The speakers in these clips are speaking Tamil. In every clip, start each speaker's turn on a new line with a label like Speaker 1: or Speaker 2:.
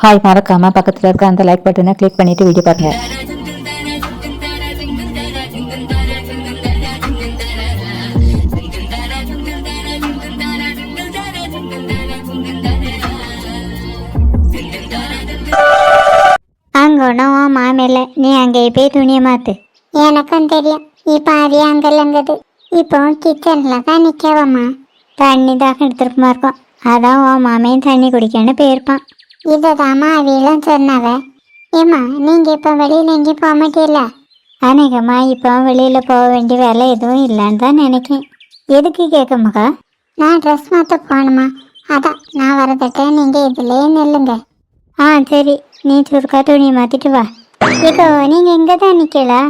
Speaker 1: ஹாய், மறக்காம பக்கத்துல இருக்க அந்த லைக் பட்டனை கிளிக் பண்ணிட்டு வீடியோ பாருங்க.
Speaker 2: அங்க ஒன்றும் மாமில்ல, நீ அங்கேயே போய் துணியை மாத்து. எனக்கும் தெரியும், இப்போ அதே அங்கல்லங்குது. இப்போ கிச்சன்ல தான் நிற்கவம்மா. தண்ணி தான் எடுத்துருக்குமா இருக்கும், அதான் உன் மாமையும் தண்ணி குடிக்கன்னு போயிருப்பான். இதை தாம்மா அவையெல்லாம் சொன்னவ. ஏம்மா, நீங்கள் இப்போ வெளியில் எங்கேயும் போக மாட்டீல்ல? அநேகம்மா இப்போ வெளியில் போக வேண்டிய வேலை எதுவும் இல்லைன்னு தான் நினைக்கேன். எதுக்கு கேட்க மகா? நான் ட்ரெஸ் மாற்ற போகணுமா, அதான் நான் வரதட்ட நீங்கள் இதுலேயே நில்லுங்க. ஆ சரி, நீ சுருக்கா துணியை மாற்றிட்டு வா. இப்போ நீங்கள் இங்கே தான் நிற்கலா?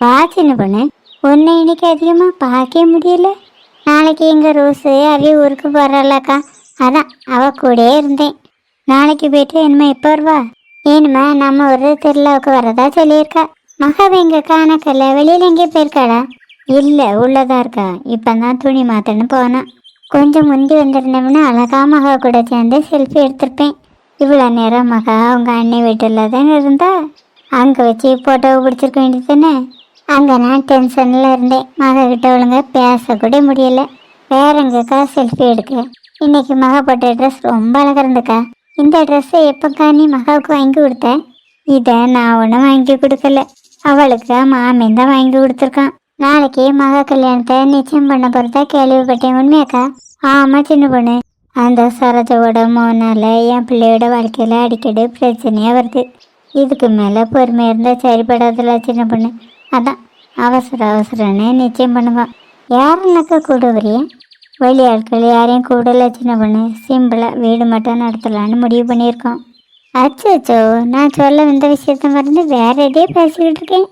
Speaker 2: வா சின்ன பொண்ணு, ஒன்றை இன்னைக்கு அதிகமாக பார்க்க முடியல. நாளைக்கு எங்கள் ரோஸு அவைய ஊருக்கு போகிறாளாக்கா, அதான் அவள் கூடயே இருந்தேன். நாளைக்கு போயிட்டு இனிமே எப்போ வருவா? இனிமே நம்ம ஒரு திருவிழாவுக்கு வரதா சொல்லியிருக்கா. மகாவை எங்கே காணக்கல, வெளியில் எங்கேயும் போயிருக்காளா? இல்லை, உள்ளதா இருக்கா. இப்போ தான் துணி மாற்றன்னு போனான். கொஞ்சம் முந்தி வந்திருந்தோம்னா அழகா மகா கூட சேர்ந்து செல்ஃபி எடுத்திருப்பேன். இவ்வளோ நேரம் மகா அவங்க அண்ணி வீட்டில் தானே இருந்தா, அங்கே வச்சு ஃபோட்டோவை பிடிச்சிருக்க வேண்டியது தானே. அங்கே நான் டென்ஷனில் இருந்தேன், மகா கிட்ட ஒழுங்க பேசக்கூட முடியல. வேற எங்கக்கா செல்ஃபி எடுக்க. இன்னைக்கு மகா போட்ட ட்ரெஸ் ரொம்ப அழகாக இருந்துக்கா. இந்த ட்ரெஸ்ஸை எப்போக்கா நீ மகாவுக்கு வாங்கி கொடுத்த? இதை நான் ஒன்றும் வாங்கி கொடுக்கல, அவளுக்கு மாமன் தான் வாங்கி கொடுத்துருக்கான். நாளைக்கு மகா கல்யாணத்தை நிச்சயம் பண்ண போகிறதா கேள்விப்பட்டேன், உண்மையாக்கா? ஆமாம் சின்ன பொண்ணு, அந்த சரோஜாவோட மோனால் என் பிள்ளையோட வாழ்க்கையில் அடிக்கடி பிரச்சனையாக வருது. இதுக்கு மேலே பொறுமையாக இருந்தால் சரிப்படாதுல சின்ன பொண்ணு. அதான் அவசரம்னு நிச்சயம் பண்ணுவான். யாருன்னாக்கா கூட வரைய? வெளி ஆட்கள் யாரையும் கூடல சின்ன பொண்ணு, சிம்பிளாக வீடு மட்டும் நடத்தலான்னு முடிவு பண்ணியிருக்கோம். அச்சோ, நான் சொல்ல வந்த விஷயத்த மறந்து வேற எதையே பேசிக்கிட்டு இருக்கேன்.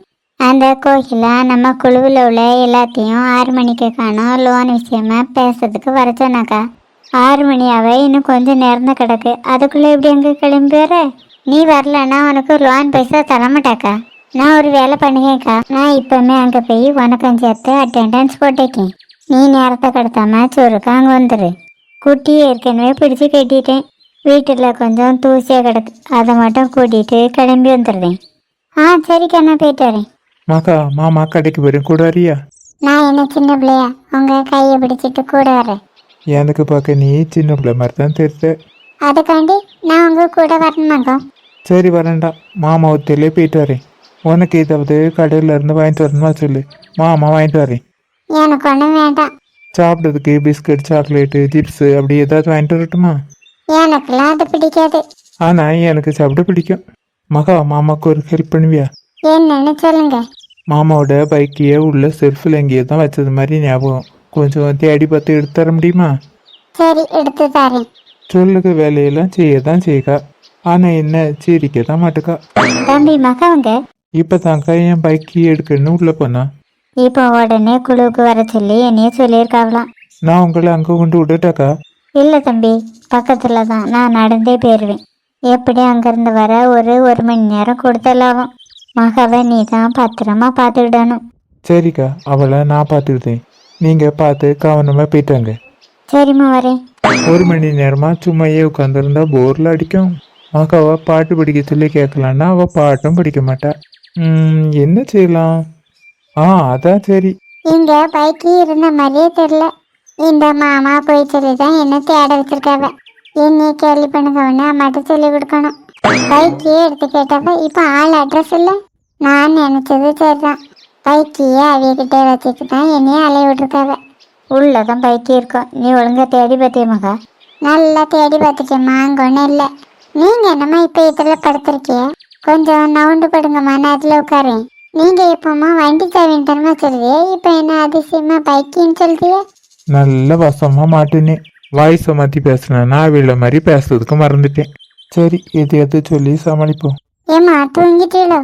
Speaker 2: அந்த கோகிலா நம்ம குழுவில் உள்ள எல்லாத்தையும் 6 மணிக்கு காணும் லோன் விஷயமா பேசுறதுக்கு வர சொன்னாக்கா. 6 மணியாவே இன்னும் கொஞ்சம் நேரம் தான் கிடக்கு, அதுக்குள்ளே எப்படி அங்கே கிளம்பி வர? நீ வரலன்னா உனக்கு லோன் பைசா தரமாட்டாக்கா. நான் ஒரு வேலை பண்ணுங்கக்கா, நான் இப்போவுமே அங்கே போய் வணக்கம் சேர்த்து அட்டெண்டன்ஸ் போட்டேக்கேன். நீ நேரத்தை கடத்தாம சுருக்கா அங்கே வந்துடு. குட்டியை ஏற்கனவே பிடிச்சி கட்டிட்டேன், வீட்டில் கொஞ்சம் தூசியாக கிடக்கு, அதை மட்டும் கூட்டிகிட்டு கிளம்பி வந்துடுறேன். ஆ சரிக்கா, நான் போயிட்டு வரேன்.
Speaker 3: மகா, மாமா கடைக்கு போயிடும், கூட வரியா?
Speaker 2: நான் என்ன சின்ன பிள்ளையா, உங்கள் கையை பிடிச்சிட்டு கூட வரேன்.
Speaker 3: எனக்கு பார்க்க நீ சின்ன பிள்ளை மாதிரி தான் தெரியுது.
Speaker 2: அதுக்காண்டி நான் உங்கள் கூட வரணுமாக்கா?
Speaker 3: சரி வரேன்டா, மாமா ஒத்திலே போயிட்டு வரேன். உனக்கு ஏதாவது கடையில் இருந்து வாங்கிட்டு வரணுமா சொல்லு, மாமா வாங்கிட்டு வரேன்.
Speaker 2: எனக்கு ஒன்றும் வேண்டாம்.
Speaker 3: சாப்பிட்றதுக்கு பிஸ்கட், சாக்லேட்டு, சிப்ஸு அப்படி ஏதாவது வாங்கிட்டு வரட்டுமா?
Speaker 2: எனக்குலாம் அது பிடிக்காது.
Speaker 3: ஆனால் எனக்கு சாப்பிட பிடிக்கும். மகா, மாமாவுக்கு ஒரு ஹெல்ப் பண்ணுவியா?
Speaker 2: என்னன்னு சொல்லுங்க.
Speaker 3: மாமாவோட பைக்கையே உள்ள செல்ஃபில் எங்கேயோ தான் வச்சது மாதிரி ஞாபகம், கொஞ்சம் தேடி பார்த்து எடுத்து தர முடியுமா?
Speaker 2: சரி, எடுத்து தரேன்.
Speaker 3: சொல்லுங்க, வேலையெல்லாம் செய்ய தான் செய்யக்கா, ஆனால் என்ன சிரிக்க தான் மாட்டுக்கா.
Speaker 2: தம்பி மகவங்க
Speaker 3: இப்போ தாங்க என் பைக்கு எடுக்கணும்னு உள்ளே போனா.
Speaker 2: இப்போ உடனே குழுவுக்கு வர சொல்லி என்னையே சொல்லியிருக்காங்களாம்.
Speaker 3: நான் உங்களை அங்கே கொண்டு விட்டுட்டாக்கா?
Speaker 2: இல்லை தம்பி, பக்கத்தில் தான், நான் நடந்தே போயிடுவேன். எப்படி அங்கேருந்து வர ஒரு மணி நேரம் கொடுத்தலாகும். மகாவை நீ தான் பத்திரமா பார்த்துக்கிடணும்.
Speaker 3: சரிக்கா, அவளை நான் பார்த்துக்கிட்டேன், நீங்கள் பார்த்து கவனமாக போயிட்டாங்க.
Speaker 2: சரிம்மா, வரேன்.
Speaker 3: 1 மணி நேரமாக சும்மையே உட்காந்துருந்தா போரில் அடிக்கும். மகாவை பாட்டு படிக்க சொல்லி கேட்கலான்னா அவள் பாட்டும் படிக்க மாட்டா. என்ன செய்யலாம்? அதான் சரி.
Speaker 2: இங்க பைக்கு இருந்த மாதிரியே தெரியல. இந்த மாமா போய் சொல்லி தான் என்ன தேட வச்சிருக்காவ. என்னைய கேள்வி பண்ணுங்கன்னு அம்மாட்ட சொல்லி கொடுக்கணும். பைக்கையே எடுத்து கேட்டப்ப இப்போ ஆள் அட்ரஸ் இல்லை. நான் நினைச்சது சரிதான், பைக்கையே அவையக்கிட்டே வச்சுட்டு தான் என்னையே அலைய விட்டுருக்காவ. உள்ளதான் பைக்கே இருக்கும். நீ ஒழுங்கா தேடி பார்த்திய மகா? நல்லா தேடி பார்த்துட்டேம்மா, அங்கே ஒன்றும் இல்லை. நீங்க என்னம்மா இப்போ இதில் படுத்திருக்கிய? கொஞ்சம் நவுண்டு படுங்கம்மா, நான் அதில் உட்காரேன். நீங்க எப்பமா வண்டி சாவின்னு தரமா சொல்றியே, இப்போ என்ன அதிசயமா பைக்கின்னு சொல்றிய?
Speaker 3: நல்ல வசமாக மாட்டினேன், வாய்ஸை மாற்றி பேசுனேன்னா அவள மாதிரி பேசுறதுக்கு மறந்துட்டேன். சரி, எதையாவது சொல்லி சமாளிப்போம்.
Speaker 2: ஏம்மா, தூங்கிட்டீங்களோ?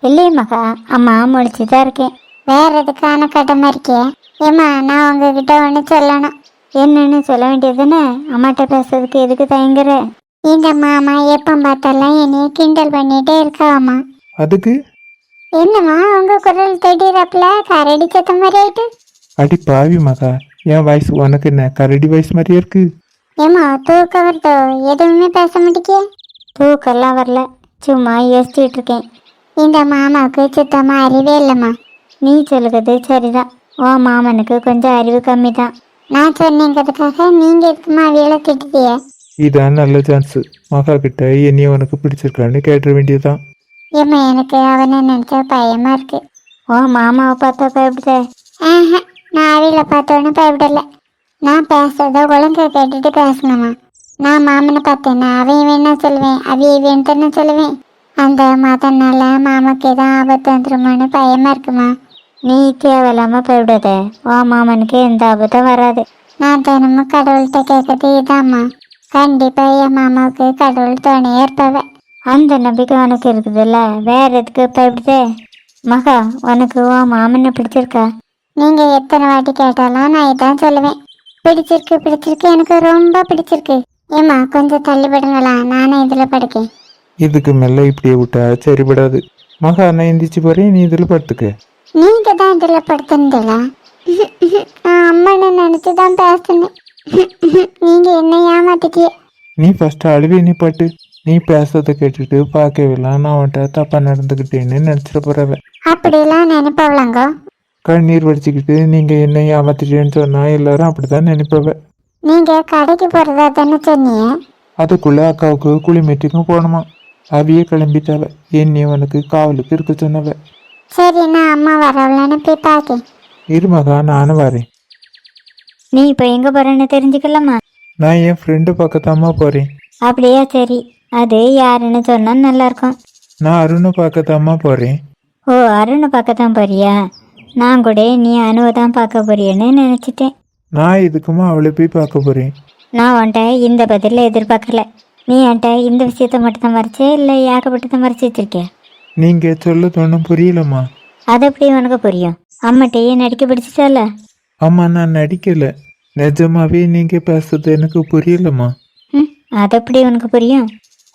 Speaker 2: இல்லையே மகா, அம்மா முடிச்சு தான் இருக்கேன். வேற எதுக்கான கட்டமா இருக்கே? ஏம்மா, நான் உங்ககிட்ட ஒன்று சொல்லணும். என்னன்னு சொல்ல வேண்டியதுன்னு அம்மாட்ட பேசுறதுக்கு எதுக்கு தயங்குற? இந்த மாமா எப்போ பார்த்தாலும் என்னைய கிண்டல் பண்ணிட்டே இருக்காவம்மா.
Speaker 3: அதுக்கு
Speaker 2: என்னம்மா உங்க குரல் திடீரப்பல கரடி சத்தம் மாதிரி ஆயிட்டு?
Speaker 3: அடி பாவி மகா, என் வாய்ஸ் உனக்கு என்ன கரடி வாய்ஸ் மாதிரியே இருக்கு?
Speaker 2: ஏம்மா, தூக்கம் வருதோ? எதுவுமே பேச மாட்டேங்கிய? தூக்கெல்லாம் வரல, சும்மா யோசிச்சுட்டு இருக்கேன். இந்த மாமாவுக்கு சுத்தமாக அறிவே இல்லைம்மா. நீ சொல்லுறது சரிதான், ஓ மாமனுக்கு கொஞ்சம் அறிவு கம்மி தான். நான் சொன்னேங்கிறதுக்காக நீங்கள் எதுக்குமா அவியலை திட்டுதிய?
Speaker 3: இதான் நல்ல சான்ஸ். மகா கிட்ட என்னைய உனக்கு பிடிச்சிருக்கான்னு கேட்ட வேண்டியதுதான்.
Speaker 2: ஏம்மா எனக்கு அவனை நினச்சா பயமா இருக்கு. ஓ மாமாவை பார்த்தா பயப்படுத? ஆஹா, நான் அவியலை பார்த்தோன்னு பயப்படலை. நான் பேசுறத ஒழுங்கா கேட்டுட்டு பேசணுமா? நான் மாமனை பார்த்தேன்னா அவன் வேணா சொல்லுவேன், அவிய வேணுன்னு சொல்லுவேன். அந்த மதனால மாமாக்கு எதாவது ஆபத்து வந்துருமான்னு பயமா இருக்குமா? நீ தேவையில்லாம பயப்படாத, ஓ மாமனுக்கு எந்த ஆபத்தும் வராது. நான் தினமும் கடவுள்கிட்ட கேட்கறது இதாம்மா, கண்டிப்பா என் மாமாவுக்கு கடவுள் துணையே இருப்பவ. அந்த நம்பிக்கை உனக்கு இருக்குதுல்ல, வேற எதுக்கு பயப்படுதே? மகா, உனக்கு ஓ மாமனை பிடிச்சிருக்கா? நீங்க எத்தனை வாட்டி கேட்டாலும் நான் இதான் சொல்லுவேன், பிடிச்சிருக்கு பிடிச்சிருக்கு, எனக்கு ரொம்ப பிடிச்சிருக்கு. ஏம்மா கொஞ்சம் தள்ளிவிடுங்களா, நானே இதுல படுக்கேன்.
Speaker 3: இதுக்கு மேல இப்படியே விட்டா சரிபடாது. மகா, நான் எந்திரிச்சு போறேன், நீ இதில் படுத்துக்க.
Speaker 2: நீங்க தான் இதுல படுத்துங்களா? நான் அம்மனை நினைச்சுதான் பேசுனேன். நீங்க என்ன ஏமாத்திட்டிய?
Speaker 3: நீ ஃபர்ஸ்ட் அழுவி நீ பட்டு. நீ பேசுறதை கேட்டுட்டு பார்க்கவேலாம் நான் அவன்கிட்ட தப்பா நடந்துக்கிட்டேன்னு நினைச்சிட போறவ.
Speaker 2: அப்படிலாம் நினைப்பவளாங்க?
Speaker 3: கண்ணீர் வடிச்சுக்கிட்டு நீங்க என்ன ஏமாத்திட்டேன்னு சொன்னா எல்லாரும் அப்படிதான் நினைப்பவ.
Speaker 2: நீங்க கடைக்கு போறதா தானே சொன்னீங்க?
Speaker 3: அதுக்குள்ள அக்காவுக்கு குளிமேட்டுக்கும் போகணுமா. அவியே கிளம்பிட்டாவ. என்னையும் அவனுக்கு காவலுக்கு இருக்க சொன்னவ.
Speaker 2: சரி, நான் அம்மா வரவளான்னு போய் பார்க்கேன்.
Speaker 3: இருமகா, நானும் வரேன்.
Speaker 2: நீ இப்போ எங்க போறேன்னு தெரிஞ்சுக்கலாமா?
Speaker 3: நான் என் ஃப்ரெண்டு பக்கத்தாம்மா போறேன்.
Speaker 2: அப்படியா, சரி. அது யாருன்னு சொன்னா நல்லா இருக்கும்.
Speaker 3: நான் அருணை பார்க்கத்தாம்மா போறேன்.
Speaker 2: ஓ, அருணை பார்க்கத்தான் போறியா? நான் கூட நீ அணுவை தான் பார்க்க போறியன்னு நினைச்சிட்டேன்.
Speaker 3: நான் இதுக்குமா அவளை போய் பார்க்க போறேன்.
Speaker 2: நான் உன்ட்ட இந்த பதில எதிர்பார்க்கல. நீ என்கிட்ட இந்த விஷயத்த மட்டும் தான் மறைச்சே, இல்லை ஏகப்பட்டதை மறைச்சி வச்சிருக்கிய?
Speaker 3: நீங்க சொல்ல ஒன்றும் புரியலம்மா.
Speaker 2: அது எப்படி உனக்கு புரியும்? அம்மட்டையே நடிக்க பிடிச்சிட்டால?
Speaker 3: அம்மா, நான் நடிக்கல. நிஜமாவே நீங்க பேசுறது எனக்கு புரியலம்மா.
Speaker 2: அது எப்படி உனக்கு புரியும்?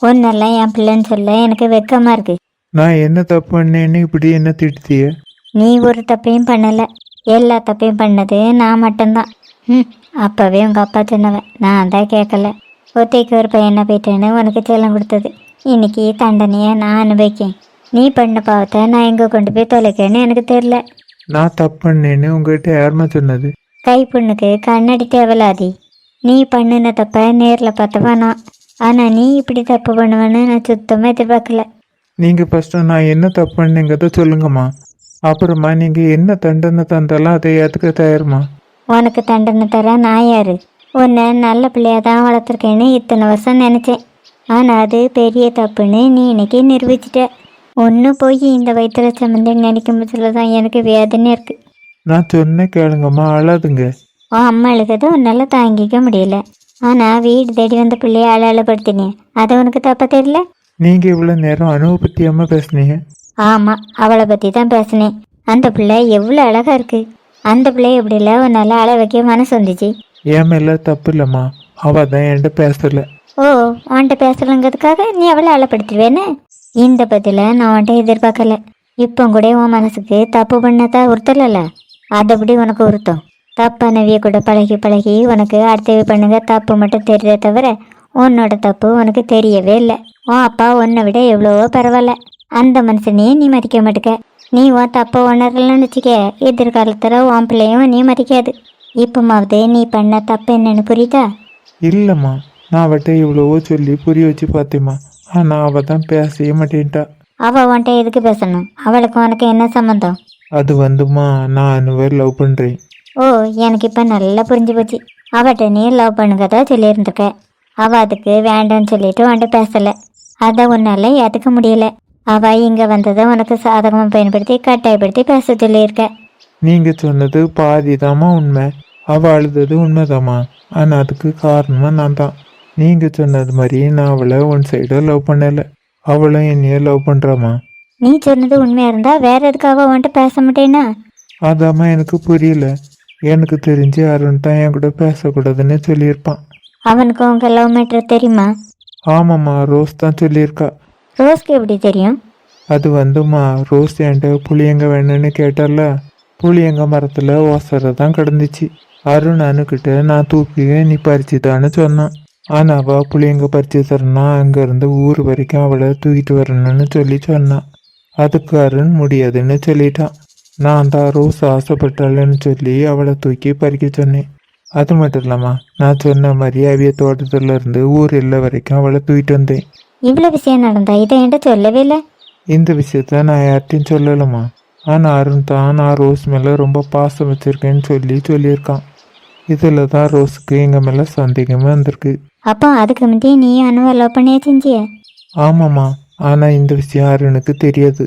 Speaker 2: ஒன்னெல்லாம் என் பிள்ளைன்னு சொல்ல எனக்கு வெக்கமா இருக்கு.
Speaker 3: நான் என்ன தப்பு பண்ணேன்னு இப்படி என்ன திட்டுத்திய?
Speaker 2: நீ ஒரு தப்பையும் பண்ணல, எல்லா தப்பையும் பண்ணது நான் மட்டும்தான். அப்பவே உங்க அப்பா சொன்னவன், நான் தான் கேட்கல. ஒத்தைக்கு ஒரு பையனை போயிட்டேன்னு உனக்கு செல்லம் கொடுத்தது. இன்னைக்கு தண்டனையை நான் அனுபவிக்கேன். நீ பண்ண பாவத்தை நான் எங்கே கொண்டு போய் தொலைக்கேன்னு எனக்கு தெரியல.
Speaker 3: நான் தப்பு பண்ணேன்னு உங்ககிட்ட யாருமா சொன்னது?
Speaker 2: கை பொண்ணுக்கு கண்ணடி தேவலாதி. நீ பண்ணின தப்ப நேரில் பார்த்தவா நான். ஆனால் நீ இப்படி தப்பு பண்ணுவேன்னு நான் சுத்தமாக எதிர்பார்க்கல.
Speaker 3: நீங்க ஃபர்ஸ்ட் நான் என்ன தப்பு பண்ணேங்கிறத சொல்லுங்கம்மா. அப்புறமா நீங்க என்ன தண்டனை தந்தாலும் அதை ஏத்துக்க தயாருமா.
Speaker 2: உனக்கு தண்டனை தர நான் யாரு? உன்னை நல்ல பிள்ளையாக தான் வளர்த்துருக்கேன்னு இத்தனை வருஷம் நினச்சேன். ஆனால் அது பெரிய தப்புன்னு நீ இன்னைக்கு நிரூபிச்சிட்ட. ஒன்று போய் இந்த வயிற்றுல சம்மந்தி நினைக்கும் பட்சத்தில் தான் எனக்கு வேதனை இருக்கு.
Speaker 3: நான் சொன்ன கேளுங்கம்மா, அழாதுங்க.
Speaker 2: உன் அம்மா அழுகதை உன்னால் தாங்கிக்க முடியல. ஆனால் வீடு தேடி வந்த பிள்ளைய அழப்படுத்தினேன், அது உனக்கு தப்பா தெரியல?
Speaker 3: நீங்க இவ்வளவு நேரம் அணுவை பத்தி அம்மா பேசுனீங்க.
Speaker 2: ஆமாம், அவளை பற்றி தான் பேசினேன். அந்த பிள்ளை எவ்வளோ அழகா இருக்கு. அந்த பிள்ளை எப்படி இல்லை உன்னால் அழ வைக்க மனசு வந்துச்சு?
Speaker 3: என் மேல தப்பு இல்லம்மா, அவ தான் என்கிட்ட பேசல.
Speaker 2: ஓ, உன்கிட்ட பேசலங்கிறதுக்காக நீ அவளை அழப்படுத்துவேன்னு? இந்த பதில நான் உன்கிட்ட எதிர்பார்க்கல. இப்போ கூட உன் மனசுக்கு தப்பு பண்ணதா உறுத்தல, அதப்படி உனக்கு உறுத்தம். தப்பானவிய கூட பழகி பழகி உனக்கு அடுத்தவி பண்ணுங்க தப்பு மட்டும் தெரியுதே தவிர உன்னோட தப்பு உனக்கு தெரியவே இல்லை. உன் அப்பா உன்னை விட எவ்வளவோ பரவாயில்ல. அந்த மனுஷனையே நீ மதிக்க மாட்டுக்க. நீ உன் தப்பை உணரலன்னு வச்சுக்க, எதிர்காலத்தில் உன் பிள்ளையும் நீ மதிக்காது. இப்போமாவது நீ பண்ண தப்பு என்னன்னு புரியுதா?
Speaker 3: இல்லம்மா, நான் அவட்ட இவ்வளவோ சொல்லி புரிய வச்சு பார்த்தேம்மா. ஆனா அவ தான் பேசவே மாட்டேன்ட்டா.
Speaker 2: அவள் உன்ட்ட எதுக்கு பேசணும்? அவளுக்கு உனக்கு என்ன சம்மந்தம்?
Speaker 3: அது வந்துமா, நான் அனுவை லவ் பண்றேன்.
Speaker 2: ஓ, எனக்கு இப்போ நல்லா புரிஞ்சு போச்சு. அவட்ட நீ லவ் பண்ணுங்கதா சொல்லியிருந்திருக்க. அவள் அதுக்கு வேண்டான்னு சொல்லிட்டு உன்ட்ட பேசலை. அதை உன்னால் ஏற்றுக்க முடியல. அவள் இங்கே வந்ததை உனக்கு சாதகமாக பயன்படுத்தி கட்டாயப்படுத்தி பேச சொல்லியிருக்க.
Speaker 3: நீங்க சொன்னது பாதிதாம்மா உண்மை. அவ அழுதது உண்மைதாம்மா. ஆனா அதுக்கு காரணமா நான் தான். நீங்க சொன்னது மாதிரி நான் அவளை ஒன் சைடா லவ் பண்ணல. அவளும் என்னைய லவ் பண்றாமா.
Speaker 2: நீ சொன்னது உண்மையாக இருந்தால் வேற எதுக்காக உன்ட்ட பேச மாட்டேன்னா?
Speaker 3: அதாம்மா எனக்கு புரியல. எனக்கு தெரிஞ்சு அருண் தான் என் கூட பேசக்கூடாதுன்னு சொல்லியிருப்பான்.
Speaker 2: அவனுக்கு உங்க லவ் மேட்டர் தெரியுமா?
Speaker 3: ஆமாம்மா, ரோஸ் தான் சொல்லியிருக்கா.
Speaker 2: ரோஸ்க்கு எப்படி தெரியும்?
Speaker 3: அது வந்துமா, ரோஸ் என்கிட்ட புளியங்க வேணும்னு கேட்டால, புளியங்க மரத்துல ஓசரை தான் கிடந்துச்சு. அருண் அணுக்கிட்ட நான் தூக்கி நீ பறிச்சுதான்னு சொன்னான். ஆனால் அவள் புளியங்க பறிச்சு தரனா அங்கேருந்து ஊர் வரைக்கும் அவளை தூக்கிட்டு வரணும்னு சொல்லி சொன்னான். அதுக்கு அருண் முடியாதுன்னு சொல்லிட்டான். நான் தான் ரோஸ் ஆசைப்பட்டாளன்னு சொல்லி அவளை தூக்கி பறிக்க சொன்னேன். அது மட்டும் இல்லாமா நான் சொன்ன மாதிரி அவிய தோட்டத்துல இருந்து ஊர் எல்லை வரைக்கும் அவளை தூக்கிட்டு வந்தேன்.
Speaker 2: இவ்வளோ விஷயம் நடந்தா இதை என்கிட்ட சொல்லவே இல்லை.
Speaker 3: இந்த விஷயத்த நான் யார்ட்டையும் சொல்லலாமா. ஆனால் அருண் தான் நான் ரோஸ் மேலே ரொம்ப பாசம் வச்சிருக்கேன்னு சொல்லியிருக்கான். இதில் தான் ரோஸுக்கு எங்கள் மேலே சந்தேகமாக வந்திருக்கு.
Speaker 2: அப்போ அதுக்கு முந்தைய நீ அனுவை லவ் பண்ணியே செஞ்சிய?
Speaker 3: ஆமாம்மா, ஆனால் இந்த விஷயம் அருணுக்கு தெரியாது.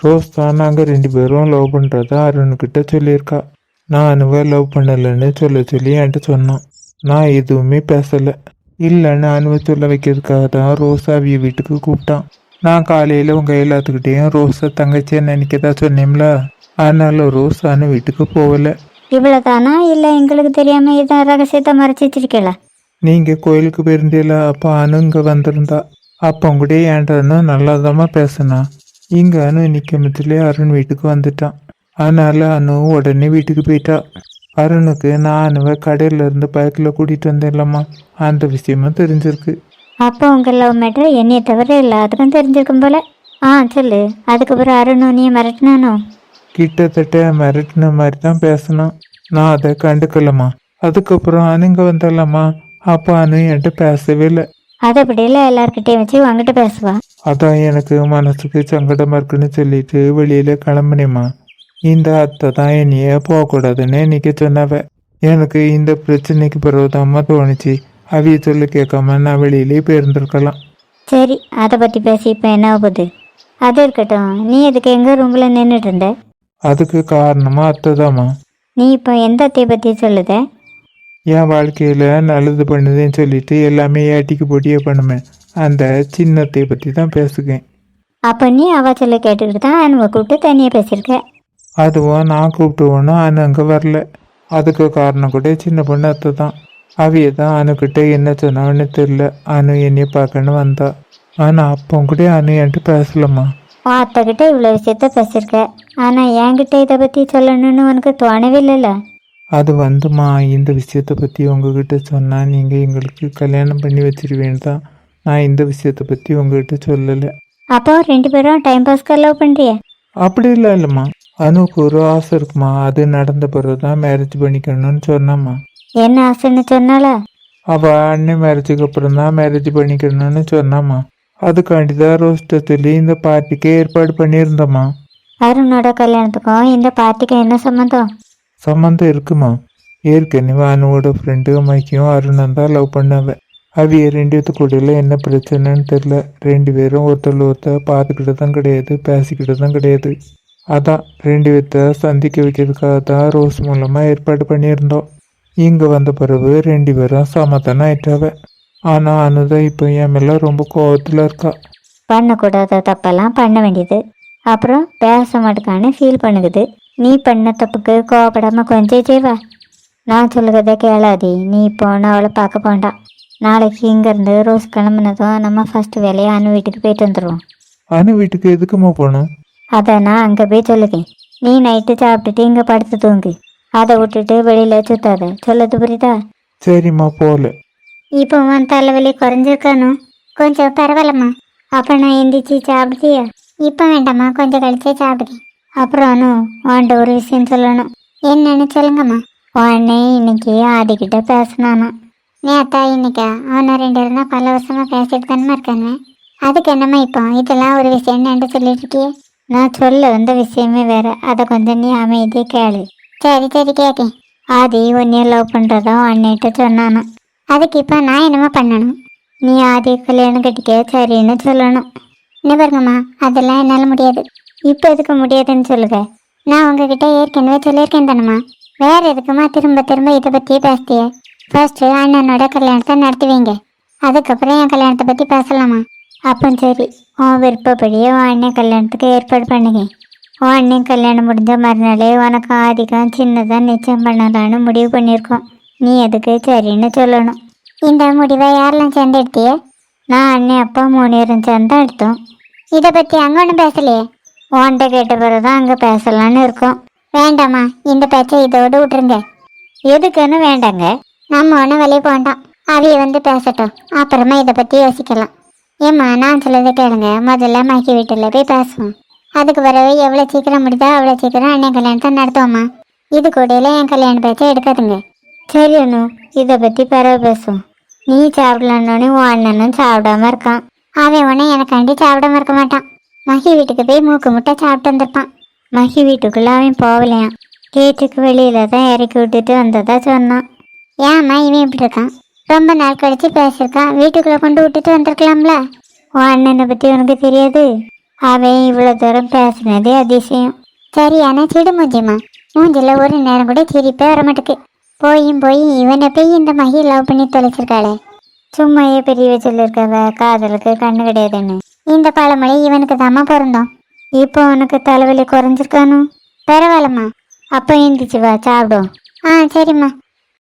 Speaker 3: ரோஸ் தான் நாங்கள் 2 பேரும் லவ் பண்ணுறதா அருணுக்கிட்ட சொல்லியிருக்கா. நான் அனுவை லவ் பண்ணலைன்னு சொல்லி என்கிட்ட சொன்னான். நான் எதுவுமே பேசலை. இல்லைன்னு அனுவை சொல்ல வைக்கிறதுக்காக தான் ரோஸ் அவிய வீட்டுக்கு கூப்பிட்டான். நான் காலையில் உங்கள் எல்லாத்துக்கிட்டேயும் ரோஸை தங்கச்சியை நினைக்கதா சொன்னேன்ல. அதனால ரோஸ் அனு வீட்டுக்கு போகலை.
Speaker 2: இவ்வளோ தானா? இல்லை எங்களுக்கு தெரியாமல் இதான் ரகசியத்தை மறைச்சி வச்சிருக்கல?
Speaker 3: நீங்கள் கோயிலுக்கு போயிருந்தீல, அப்போ அனு இங்கே வந்திருந்தா. அப்போ கூட ஏன்டான்னு நல்லாதாம்மா பேசினா. இங்கே அனு நிற்கமத்திலே அருண் வீட்டுக்கு வந்துட்டான். அதனால அனு உடனே வீட்டுக்கு போயிட்டா. அருணுக்கு நான் அனுவை கடையிலேருந்து பைக்கில் கூட்டிகிட்டு வந்தேன்லம்மா, அந்த விஷயமும் தெரிஞ்சிருக்கு.
Speaker 2: அப்போ உங்கள் லவ் மேட்டர் என்னையை தவிர எல்லாத்துக்கும் தெரிஞ்சிருக்கும் போல. சொல்லு. அதுக்கப்புறம் அருணும் நீ மிரட்டினானோ?
Speaker 3: கிட்டத்தட்ட மிரட்டின மாதிரி தான் பேசினான். நான் அதை கண்டுக்கலம்மா. அதுக்கப்புறம் அனுங்க வந்தாலம்மா, அப்போ அனு என்கிட்ட பேசவே இல்லை.
Speaker 2: அதை அப்படி இல்லை, எல்லார்கிட்டையும் வச்சு உங்ககிட்ட பேசுவா.
Speaker 3: அதான் எனக்கு மனசுக்கு சங்கடமாக இருக்குன்னு சொல்லிட்டு வெளியில் கிளம்புனேம்மா. இந்த அத்தை தான் என்னைய போகக்கூடாதுன்னு இன்னைக்கு சொன்னவ. எனக்கு இந்த பிரச்சனைக்கு பிறகுதாம்மா தோணுச்சு, அவிய சொல்லு கேட்காம நான் வெளியிலே போயிருந்துருக்கலாம்.
Speaker 2: சரி, அதை பற்றி பேசி இப்போ என்ன ஆகுது? அது இருக்கட்டும், நீ எதுக்கு எங்கள் ரூமில் நின்றுட்டு இருந்த?
Speaker 3: அதுக்கு காரணமாக அத்தை தாம்மா.
Speaker 2: நீ இப்போ எந்த அத்தையை பற்றி சொல்லுத?
Speaker 3: என் வாழ்க்கையில் நல்லது பண்ணுதுன்னு சொல்லிட்டு எல்லாமே ஏட்டிக்கு போட்டியே பண்ணுவேன், அந்த சின்னத்தை பற்றி தான் பேசுகிறேன்.
Speaker 2: அப்போ நீ அவ சொல்ல கேட்டுக்கிட்டு தான் அனுவை கூப்பிட்டு தனியாக பேசியிருக்க.
Speaker 3: அதுவும் நான் கூப்பிட்டுவோன்னு அனு அங்கே வரல. அதுக்கு காரணம் கூட சின்ன பொண்ணு அத்தை தான். அவிய தான் அணுக்கிட்ட என்ன சொன்னான்னு தெரில, அனு என்னைய பார்க்கன்னு வந்தா. ஆனால் அப்போ கூட அனு என்கிட்ட பேசலம்மா.
Speaker 2: உன் அத்தைக்கிட்ட இவ்வளோ விஷயத்த பேசியிருக்க, ஆனால் என்கிட்ட இதை பற்றி சொல்லணும்னு உனக்கு தோணவே இல்லைல்ல?
Speaker 3: அது வந்துமா, இந்த விஷயத்தை பற்றி உங்ககிட்ட சொன்னால் நீங்கள் எங்களுக்கு கல்யாணம் பண்ணி வச்சிருவேன்னு தான் நான் இந்த விஷயத்தை பற்றி உங்ககிட்ட சொல்லலை.
Speaker 2: அப்போ 2 பேரும் டைம் பாஸ்க்கு லவ் பண்ணுறிய?
Speaker 3: அப்படி இல்லைம்மா, அனுக்கு ஒரு ஆசை இருக்குமா, அது நடந்த பிறகு தான் மேரேஜ் பண்ணிக்கணும்னு சொன்னாம்மா.
Speaker 2: என்ன ஆசைன்னு சொன்னாலா?
Speaker 3: அவள் அண்ணன் மேரேஜுக்கு அப்புறம் தான் மேரேஜ் பண்ணிக்கணும்னு சொன்னாம்மா. அதுக்காண்டி தான் ரோஸ்டத்தில் இந்த பார்ட்டிக்கு ஏற்பாடு பண்ணியிருந்தோம்மா.
Speaker 2: அருணோட கல்யாணத்துக்கும் இந்த பார்ட்டிக்கும் என்ன சம்மந்தம்?
Speaker 3: சம்மந்தம் இருக்குமா. ஏற்கனவே அனுவோட ஃப்ரெண்டு மைக்கியும் அருணன் தான் லவ் பண்ணாவ. அவிய 2 பேத்துக்கூடையில் என்ன பிரச்சனைன்னு தெரில. 2 பேரும் ஒருத்தர் பார்த்துக்கிட்டு தான் கிடையாது, பேசிக்கிட்டு தான் கிடையாது. அதான் 2 பேர்த்த சந்திக்க வைக்கிறதுக்காக தான் ரோஸ் மூலமாக ஏற்பாடு பண்ணியிருந்தோம். இங்கே வந்த பிறகு 2 பேரும் சமாதானம் ஆயிட்டாவ. ஆனால் அனுதான் இப்போ என் மேலே ரொம்ப கோவத்தில் இருக்கா.
Speaker 2: பண்ணக்கூடாத தப்பெல்லாம் பண்ண வேண்டியது, அப்புறம் பேச மாட்டேக்கான்னு ஃபீல் பண்ணுகுது. நீ பண்ண தப்புக்கு கோவப்படாமல் கொஞ்சம் செய்வா. நான் சொல்லுறதை கேளாதி. நீ இப்போ நான் அவளை பார்க்க போண்டாம். நாளைக்கு இங்கேருந்து ரோஸ் கிளம்புனதும் நம்ம ஃபஸ்ட்டு வேலையை அனு வீட்டுக்கு போயிட்டு வந்துடுவோம்.
Speaker 3: அனு வீட்டுக்கு எதுக்குமா போகணும்?
Speaker 2: அதை நான் அங்கே போய் சொல்லுவேன். நீ நைட்டு சாப்பிட்டுட்டு இங்கே படுத்து தூங்கு. அதை விட்டுட்டு வெளியில் சுத்தாத. சொல்லது புரியுதா?
Speaker 3: சரிம்மா, போகல.
Speaker 2: இப்போ உன் தலைவலி குறைஞ்சிருக்கானோ? கொஞ்சம் பரவாயில்லம்மா. அப்போ நான் எந்திரிச்சு சாப்பிடுதியா? இப்போ வேண்டாம்மா, கொஞ்சம் கழிச்சே சாப்பிடுறேன். அப்புறம் உன்கிட்ட ஒரு விஷயம் சொல்லணும். என்னன்னு சொல்லுங்கம்மா. உடனே இன்னைக்கு ஆதிக்கிட்ட பேசினானா? நேத்தா இன்னைக்கா? அவனை 2 பேரும் பல வருஷமாக பேசிட்டு தானே இருக்காங்க. அதுக்கு என்னம்மா இப்போ இதெல்லாம் ஒரு விஷயம் என்கிட்ட சொல்லிட்டு இருக்கியே? நான் சொல்ல வந்த விஷயமே வேற. அதை கொஞ்சம் நீ அமைதியை கேளு. சரி கேட்கேன். ஆதி உன்னைய லவ் பண்ணுறதா அண்ணிட்ட சொன்னானா? அதுக்கு இப்போ நான் என்னம்மா பண்ணணும்? நீ ஆதி கல்யாணம் கட்டிக்க சரின்னு சொல்லணும். என்ன பாருங்கம்மா, அதெல்லாம் என்னால் முடியாது. இப்போ எதுக்கு முடியாதுன்னு சொல்லுங்க? நான் உங்ககிட்ட ஏற்கனவே சொல்லியிருக்கேன் தானம்மா. வேற எதுக்குமா திரும்ப இதை பற்றியே பேசுதிய? ஃபர்ஸ்ட்டு அண்ணனோட கல்யாணத்தை நடத்தி வைங்க, அதுக்கப்புறம் என் கல்யாணத்தை பற்றி பேசலாமா? அப்போ சரி, உன் விருப்பப்படியே உன் அண்ணன் கல்யாணத்துக்கு ஏற்பாடு பண்ணுங்க. உன் அண்ணன் கல்யாணம் முடிஞ்ச மறுநாளே உனக்கு ஆதிக்கம் சின்னதாக நிச்சயம் பண்ணலான்னு முடிவு பண்ணியிருக்கோம். நீ எதுக்கு சரின்னு சொல்லணும். இந்த முடிவை யாரெல்லாம் சேர்ந்து எடுத்தியே? நான் அண்ணன் அப்பா 3 பேரும் சேர்ந்து தான் எடுத்தோம். இதை பற்றி அங்கே ஒன்றும் பேசலையே. உன்கிட்ட கேட்ட பிறகு தான் அங்கே பேசலான்னு இருக்கோம். வேண்டாம்மா, இந்த பேச்சை இதோடு விட்டுருங்க. எதுக்குன்னு வேண்டாங்க. நம்ம ஒன்றும் வெளியே போண்டாம். அவைய வந்து பேசட்டும், அப்புறமா இதை பற்றி யோசிக்கலாம். ஏம்மா நான் சொல்லதை கேளுங்க, முதல்ல மகி வீட்டில் போய் பேசுவோம். அதுக்கு பிறகு எவ்வளோ சீக்கிரம் முடிதா அவ்வளோ சீக்கிரம் அண்ணன் கல்யாணத்தை நடத்துவோம்மா. இது கூடையில என் கல்யாண பேச்சை எடுக்காதுங்க. சரி அண்ணு, இதை பற்றி பிறகு பேசுவோம். நீ சாப்பிடலன்னொன்னே உன் அண்ணனும் சாப்பிடாம இருக்கான். அவன் உடனே எனக்காண்டி சாப்பிடாம இருக்க மாட்டான். மகி வீட்டுக்கு போய் மூக்கு முட்டை சாப்பிட்டு வந்திருப்பான். மகி வீட்டுக்குள்ள அவன் போகலையான். கேட்டுக்கு வெளியில தான் இறக்கி விட்டுட்டு வந்ததா சொன்னான். ஏம்மா இவன் இப்படி இருக்கான்? ரொம்ப நாள் கழிச்சு பேசியிருக்கான், வீட்டுக்குள்ள கொண்டு விட்டுட்டு வந்திருக்கலாம்ல. உன் அண்ணனை பற்றி உனக்கு தெரியாது? அவன் இவ்வளோ தூரம் பேசினதே அதிசயம். சரியான சிடுமூஞ்சிம்மா, மூஞ்சில ஒரு நேரம் கூட சிரிப்பே வர மாட்டேக்கு. போய் இவனை போய் இந்த மகி லவ் பண்ணி தொலைச்சிருக்காளே. சும்மையே பெரியவ சொல்லியிருக்கவ காதலுக்கு கண்ணு கிடையாதுன்னு. இந்த பழமொழி இவனுக்கு தாம்மா பிறந்தோம். இப்போ உனக்கு தலைவலி குறைஞ்சிருக்கானு? பரவாயில்லம்மா, அப்போ எந்திரிச்சு வா சாப்பிடும். சரிம்மா.